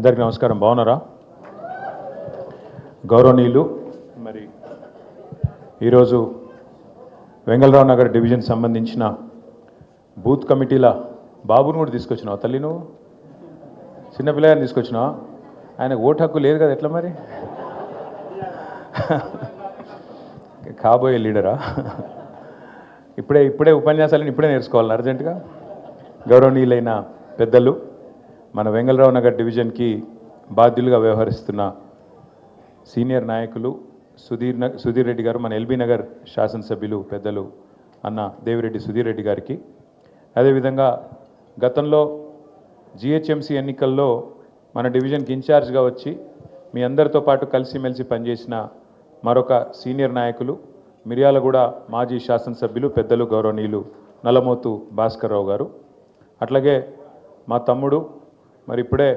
అందరికీ నమస్కారం. బాగున్నారా? గౌరవనీయులు, మరి ఈరోజు వెంగళరావు నగర్ డివిజన్ సంబంధించిన బూత్ కమిటీల బాబును కూడా తీసుకొచ్చినావు. తల్లి నువ్వు చిన్నపిల్లగారిని తీసుకొచ్చినావా? ఆయన ఓటు హక్కు లేదు కదా, ఎట్లా మరి? కాబోయే లీడరా? ఇప్పుడే ఉపన్యాసాలను ఇప్పుడే నేర్చుకోవాలి అర్జెంటుగా. గౌరవనీయులైన పెద్దలు, మన వెంగళరావు నగర్ డివిజన్కి బాధ్యులుగా వ్యవహరిస్తున్న సీనియర్ నాయకులు సుధీర్ రెడ్డి గారు, మన ఎల్బీ నగర్ శాసనసభ్యులు పెద్దలు అన్న దేవిరెడ్డి సుధీర్ రెడ్డి గారికి, అదేవిధంగా గతంలో జిహెచ్ఎంసీ ఎన్నికల్లో మన డివిజన్కి ఇన్ఛార్జ్గా వచ్చి మీ అందరితో పాటు కలిసిమెలిసి పనిచేసిన మరొక సీనియర్ నాయకులు, మిర్యాలగూడ మాజీ శాసనసభ్యులు పెద్దలు గౌరవనీయులు నల్లమోతు భాస్కర్ రావు గారు, అట్లాగే మా తమ్ముడు, మరి ఇప్పుడే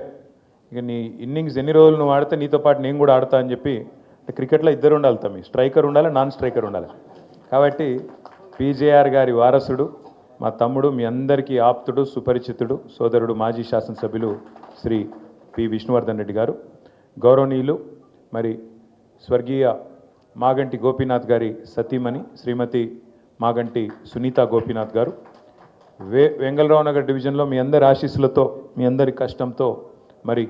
ఇక నీ ఇన్నింగ్స్ ఎన్ని రోజులు నువ్వు ఆడితే నీతో పాటు నేను కూడా ఆడతా అని చెప్పి, క్రికెట్లో ఇద్దరు ఉండాలి తమ్మి, స్ట్రైకర్ ఉండాలి, నాన్ స్ట్రైకర్ ఉండాలి. కాబట్టి పీజేఆర్ గారి వారసుడు మా తమ్ముడు, మీ అందరికీ ఆప్తుడు, సుపరిచితుడు, సోదరుడు, మాజీ శాసనసభ్యులు శ్రీ పి విష్ణువర్ధన్ రెడ్డి గారు, గౌరవనీయులు మరి స్వర్గీయ మాగంటి గోపీనాథ్ గారి సతీమణి శ్రీమతి మాగంటి సునీత గోపీనాథ్ గారు, వెంగళరావు నగర్ డివిజన్లో మీ అందరి ఆశీస్సులతో, మీ అందరి కష్టంతో మరి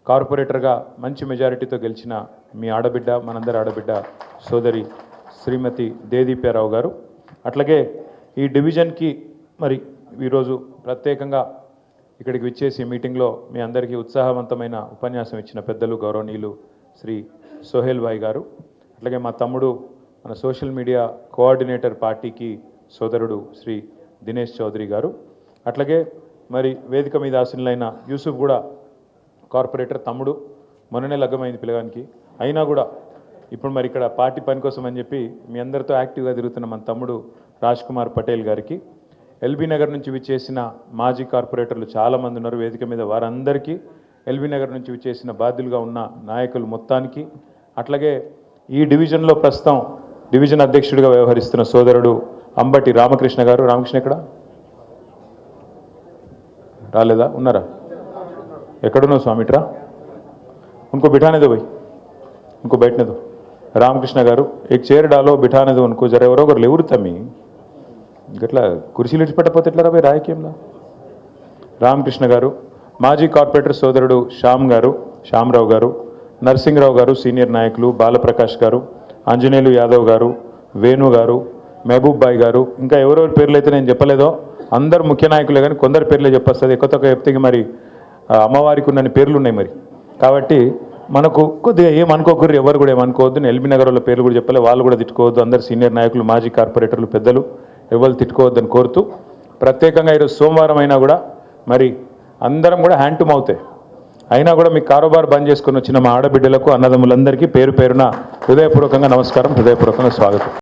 కార్పొరేటర్గా మంచి మెజారిటీతో గెలిచిన మీ ఆడబిడ్డ, మనందరి ఆడబిడ్డ సోదరి శ్రీమతి దేదీప్యారావు గారు, అట్లాగే ఈ డివిజన్కి మరి ఈరోజు ప్రత్యేకంగా ఇక్కడికి విచ్చేసి మీటింగ్లో మీ అందరికీ ఉత్సాహవంతమైన ఉపన్యాసం ఇచ్చిన పెద్దలు గౌరవనీయులు శ్రీ సోహెల్ భాయ్ గారు, అట్లాగే మా తమ్ముడు, మన సోషల్ మీడియా కోఆర్డినేటర్ పార్టీకి సోదరుడు శ్రీ దినేష్ చౌదరి గారు, అట్లాగే మరి వేదిక మీద ఆసీనులైన యూసుఫ్ కూడా కార్పొరేటర్ తమ్ముడు, మొన్ననే లగ్గమైంది పిల్లగానికి, అయినా కూడా ఇప్పుడు మరి ఇక్కడ పార్టీ పని కోసం అని చెప్పి మీ అందరితో యాక్టివ్గా తిరుగుతున్న మన తమ్ముడు రాజ్ కుమార్ పటేల్ గారికి, ఎల్బీ నగర్ నుంచి విచ్చేసిన మాజీ కార్పొరేటర్లు చాలామంది ఉన్నారు వేదిక మీద, వారందరికీ, ఎల్బీ నగర్ నుంచి విచ్చేసిన బాధ్యులుగా ఉన్న నాయకులు మొత్తానికి, అట్లాగే ఈ డివిజన్లో ప్రస్తుతం డివిజన్ అధ్యక్షుడిగా వ్యవహరిస్తున్న సోదరుడు అంబటి రామకృష్ణ గారు. రామకృష్ణ ఎక్కడ రాలేదా? ఉన్నారా? ఎక్కడున్నావు స్వామిట్రా? उनको बिठाने दो भाई, उनको बैठने दो. రామకృష్ణ గారు, एक चेयर डालो, बिठाने दो उनको. जरा ఎవరో ఒకరు లేవురు తమ్మి, ఇట్లా కుర్చీలు ఇచ్చిపెట్టకపోతే ఎట్లా రాబోయే రాయకేంలా. రామకృష్ణ గారు, మాజీ కార్పొరేటర్ సోదరుడు శ్యామరావు గారు, నరసింహరావు గారు సీనియర్ నాయకులు, బాలప్రకాష్ గారు, ఆంజనేయులు యాదవ్ గారు, వేణు గారు, మహబూబ్ బాయ్ గారు, ఇంకా ఎవరెవరి పేర్లు అయితే నేను చెప్పలేదో అందరు ముఖ్య నాయకులే, కానీ కొందరు పేర్లే చెప్పొస్తుంది. ఎక్కువ తక్కువ చెప్తే మరి అమ్మవారికి ఉన్నన్ని పేర్లు ఉన్నాయి మరి. కాబట్టి మనకు కొద్దిగా ఏమనుకోకూడదు, ఎవరు కూడా ఏమనుకోవద్దు. నేను ఎల్బీ నగర్ వాళ్ళ పేర్లు కూడా చెప్పలే, వాళ్ళు కూడా తిట్టుకోవద్దు. అందరు సీనియర్ నాయకులు, మాజీ కార్పొరేటర్లు, పెద్దలు ఎవరు తిట్టుకోవద్దని కోరుతూ, ప్రత్యేకంగా ఈరోజు సోమవారం అయినా కూడా మరి అందరం కూడా హ్యాండ్ టు మౌతే అయినా కూడా మీ కారోబార్ బంద్ చేసుకుని వచ్చిన మా ఆడబిడ్డలకు, అన్నదమ్ములందరికీ పేరు పేరున హృదయపూర్వకంగా నమస్కారం, హృదయపూర్వకంగా స్వాగతం.